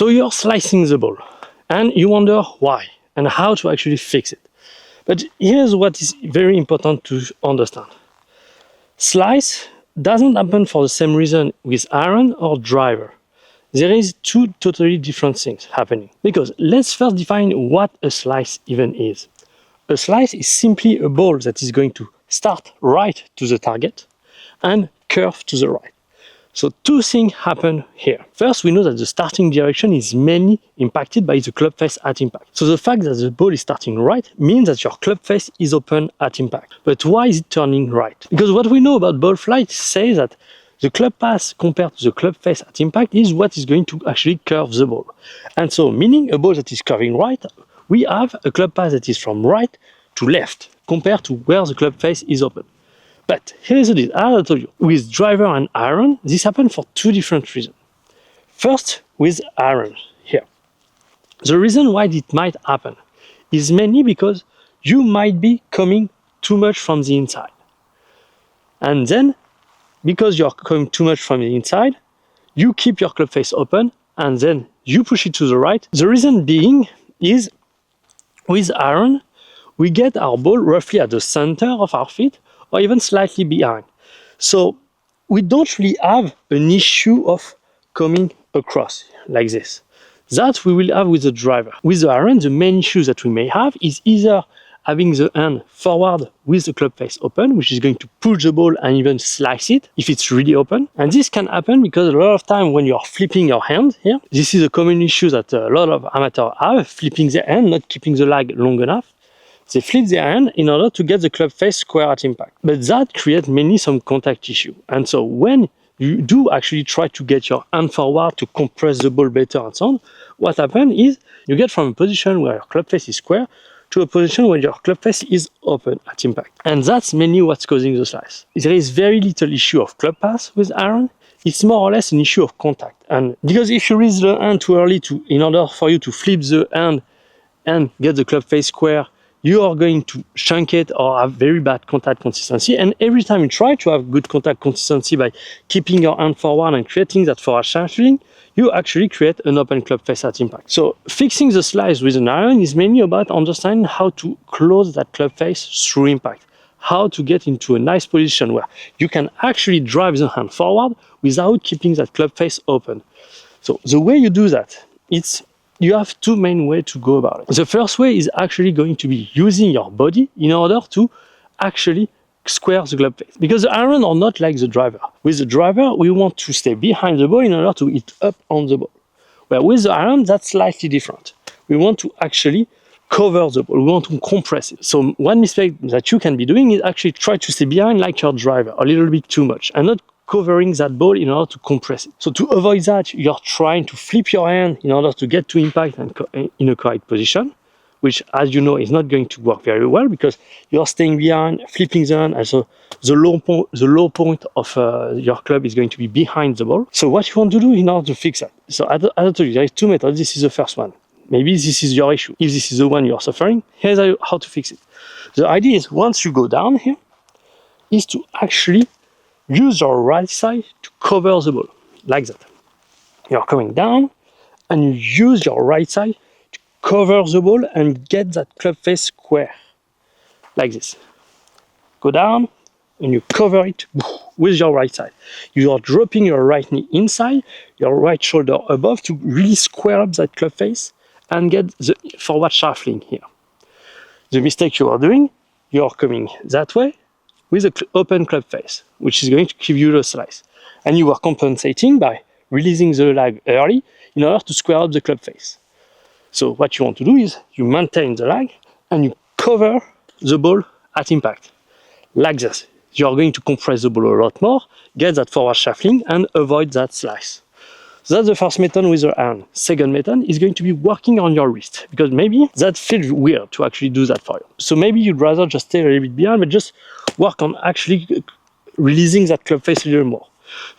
So you're slicing the ball and you wonder why and how to actually fix it. But here's what is very important to understand. Slice doesn't happen for the same reason with iron or driver. There is two totally different things happening. Because let's first define what a slice even is. A slice is simply a ball that is going to start right to the target and curve to the right. So two things happen here. First, we know that the starting direction is mainly impacted by the club face at impact. So the fact that the ball is starting right means that your club face is open at impact. But why is it turning right? Because what we know about ball flight says that the club path compared to the club face at impact is what is going to actually curve the ball. And so meaning a ball that is curving right, we have a club path that is from right to left compared to where the club face is open. But here's the deal, as I told you, with driver and iron, this happened for two different reasons. First, with iron here. The reason why it might happen is mainly because you might be coming too much from the inside. And then, because you're coming too much from the inside, you keep your club face open and then you push it to the right. The reason being is with iron, we get our ball roughly at the center of our feet or even slightly behind. So we don't really have an issue of coming across like this. That we will have with the driver. With the iron, the main issue that we may have is either having the hand forward with the club face open, which is going to push the ball and even slice it if it's really open. And this can happen because a lot of time when you're flipping your hand here, this is a common issue that a lot of amateurs have, flipping their hand, not keeping the lag long enough. They flip their hand in order to get the club face square at impact. But that creates mainly some contact issue. And so when you do actually try to get your hand forward to compress the ball better and so on, what happens is you get from a position where your club face is square to a position where your club face is open at impact. And that's mainly what's causing the slice. There is very little issue of club pass with iron. It's more or less an issue of contact. And because if you raise the hand too early in order for you to flip the hand and get the club face square, you are going to shank it or have very bad contact consistency. And every time you try to have good contact consistency by keeping your hand forward and creating that forward shuffling, you actually create an open club face at impact. So fixing the slice with an iron is mainly about understanding how to close that club face through impact, how to get into a nice position where you can actually drive the hand forward without keeping that club face open. So the way you do that, you have two main ways to go about it. The first way is actually going to be using your body in order to actually square the club face. Because the iron are not like the driver. With the driver, we want to stay behind the ball in order to hit up on the ball. Where with the iron, that's slightly different. We want to actually cover the ball. We want to compress it. So one mistake that you can be doing is actually try to stay behind like your driver, a little bit too much, and not covering that ball in order to compress it. So to avoid that, you're trying to flip your hand in order to get to impact and in a correct position, which, as you know, is not going to work very well because you're staying behind, flipping the hand, and so the low point of your club is going to be behind the ball. So what you want to do in order to fix that? So as I told you, there is two methods. This is the first one. Maybe this is your issue. If this is the one you're suffering, here's how to fix it. The idea is once you go down here, is to actually use your right side to cover the ball, like that. You're coming down, and you use your right side to cover the ball and get that club face square, like this. Go down, and you cover it with your right side. You are dropping your right knee inside, your right shoulder above to really square up that club face and get the forward shuffling here. The mistake you are doing, you are coming that way, with an open club face, which is going to give you the slice. And you are compensating by releasing the lag early in order to square up the club face. So what you want to do is you maintain the lag and you cover the ball at impact, like this. You are going to compress the ball a lot more, get that forward shuffling and avoid that slice. So that's the first method with the hand. Second method is going to be working on your wrist, because maybe that feels weird to actually do that for you. So maybe you'd rather just stay a little bit behind, but just work on actually releasing that club face a little more.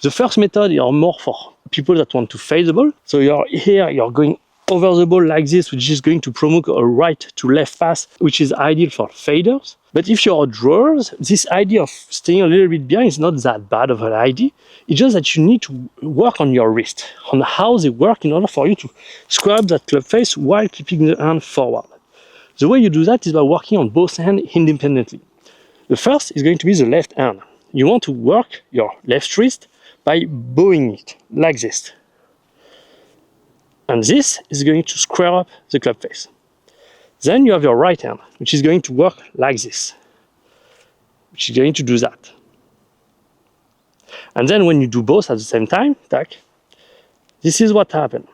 The first method is more for people that want to fade the ball. So you're going over the ball like this, which is going to promote a right to left pass, which is ideal for faders. But if you're a drawer, this idea of staying a little bit behind is not that bad of an idea. It's just that you need to work on your wrist, on how they work in order for you to square up that club face while keeping the hand forward. The way you do that is by working on both hands independently. The first is going to be the left hand. You want to work your left wrist by bowing it, like this. And this is going to square up the club face. Then you have your right hand, which is going to work like this, which is going to do that. And then when you do both at the same time, tack, this is what happens.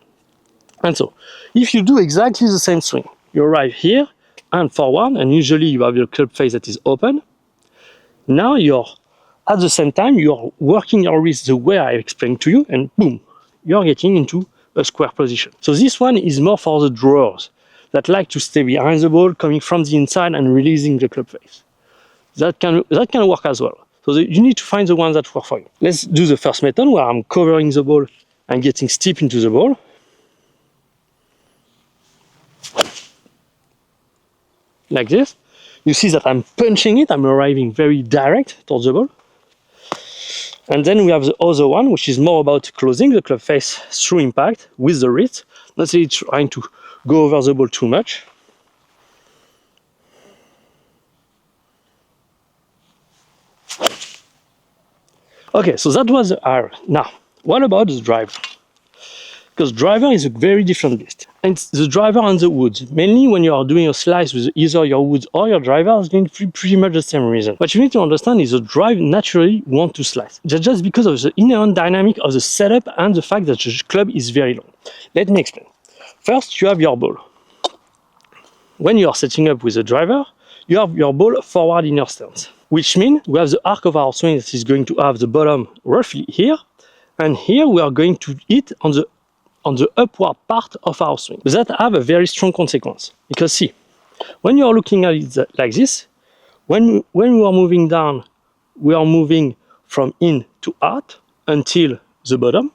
And so, if you do exactly the same swing, you arrive here and forward, and usually you have your club face that is open. Now at the same time, you're working your wrist the way I explained to you, and boom, you're getting into a square position. So this one is more for the drawers that like to stay behind the ball, coming from the inside and releasing the club face. That can work as well. So you need to find the ones that work for you. Let's do the first method where I'm covering the ball and getting steep into the ball. Like this. You see that I'm punching it, I'm arriving very direct towards the ball. And then we have the other one, which is more about closing the club face through impact with the wrist, not really trying to go over the ball too much. Okay, so that was the iron. Now, what about the driver? Because driver is a very different beast. And the driver and the woods, mainly when you are doing a slice with either your woods or your driver, is going to be pretty much the same reason. What you need to understand is the drive naturally want to slice. That's just because of the inherent dynamic of the setup and the fact that the club is very long. Let me explain. First, you have your ball. When you are setting up with the driver, you have your ball forward in your stance, which means we have the arc of our swing that is going to have the bottom roughly here, and here we are going to hit on the upward part of our swing. But that have a very strong consequence, because see, when you are looking at it like this, when we are moving down, we are moving from in to out until the bottom,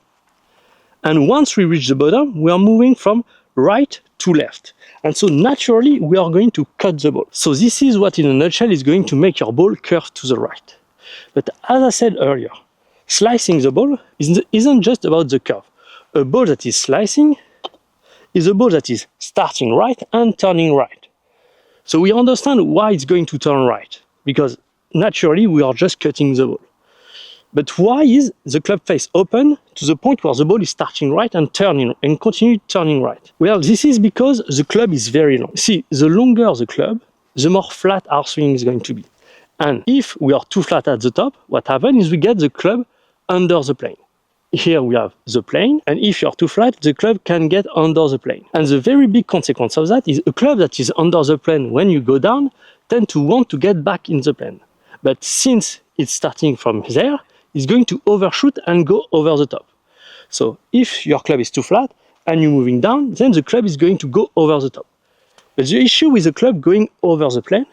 and once we reach the bottom, we are moving from right to left. And so naturally, we are going to cut the ball. So this is what in a nutshell is going to make your ball curve to the right. But as I said earlier, slicing the ball isn't just about the curve. A ball that is slicing is a ball that is starting right and turning right. So we understand why it's going to turn right, because naturally we are just cutting the ball. But why is the club face open to the point where the ball is starting right and turning and continue turning right? Well, this is because the club is very long. See, the longer the club, the more flat our swing is going to be. And if we are too flat at the top, what happens is we get the club under the plane. Here we have the plane, and if you're too flat, the club can get under the plane. And the very big consequence of that is a club that is under the plane when you go down tend to want to get back in the plane. But since it's starting from there, it's going to overshoot and go over the top. So if your club is too flat and you're moving down, then the club is going to go over the top. But the issue with the club going over the plane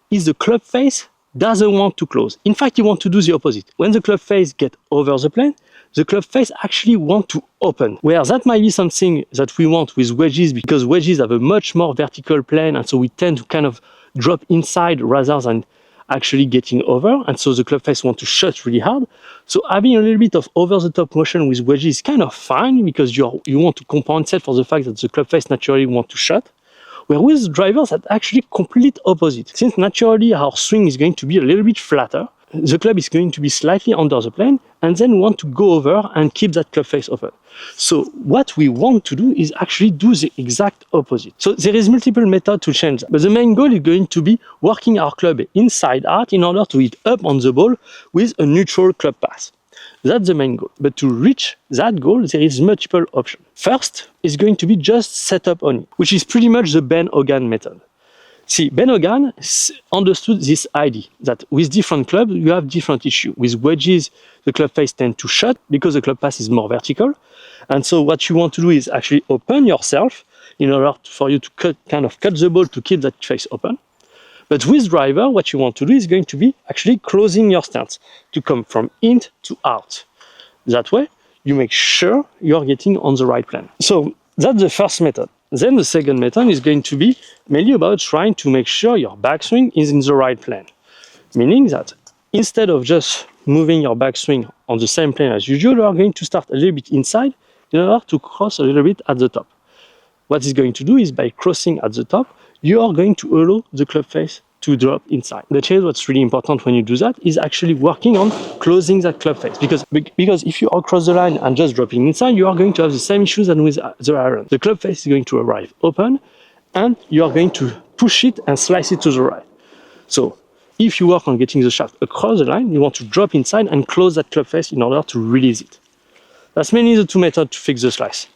is the club face doesn't want to close. In fact, you want to do the opposite. When the club face gets over the plane, the club face actually want to open. Where that might be something that we want with wedges, because wedges have a much more vertical plane, and so we tend to kind of drop inside rather than actually getting over, and so the club face want to shut really hard. So having a little bit of over-the-top motion with wedges is kind of fine, because you want to compensate for the fact that the club face naturally want to shut. Where with drivers, that's actually complete opposite. Since naturally our swing is going to be a little bit flatter, the club is going to be slightly under the plane, and then want to go over and keep that club face open. So what we want to do is actually do the exact opposite. So there is multiple methods to change that. But the main goal is going to be working our club inside out in order to hit up on the ball with a neutral club pass. That's the main goal. But to reach that goal, there is multiple options. First is going to be just set up on it, which is pretty much the Ben Hogan method. See, Ben Hogan understood this idea that with different clubs, you have different issues. With wedges, the club face tends to shut because the club pass is more vertical. And so what you want to do is actually open yourself in order for you to cut the ball to keep that face open. But with driver, what you want to do is going to be actually closing your stance to come from in to out. That way, you make sure you're getting on the right plane. So that's the first method. Then the second method is going to be mainly about trying to make sure your backswing is in the right plane. Meaning that instead of just moving your backswing on the same plane as usual, you are going to start a little bit inside in order to cross a little bit at the top. What it's going to do is by crossing at the top, you are going to allow the club face to drop inside. The chase, what's really important when you do that is actually working on closing that club face, because if you are across the line and just dropping inside, you are going to have the same issues as with the iron. The club face is going to arrive open and you are going to push it and slice it to the right. So if you work on getting the shaft across the line, you want to drop inside and close that club face in order to release it. That's mainly the two methods to fix the slice.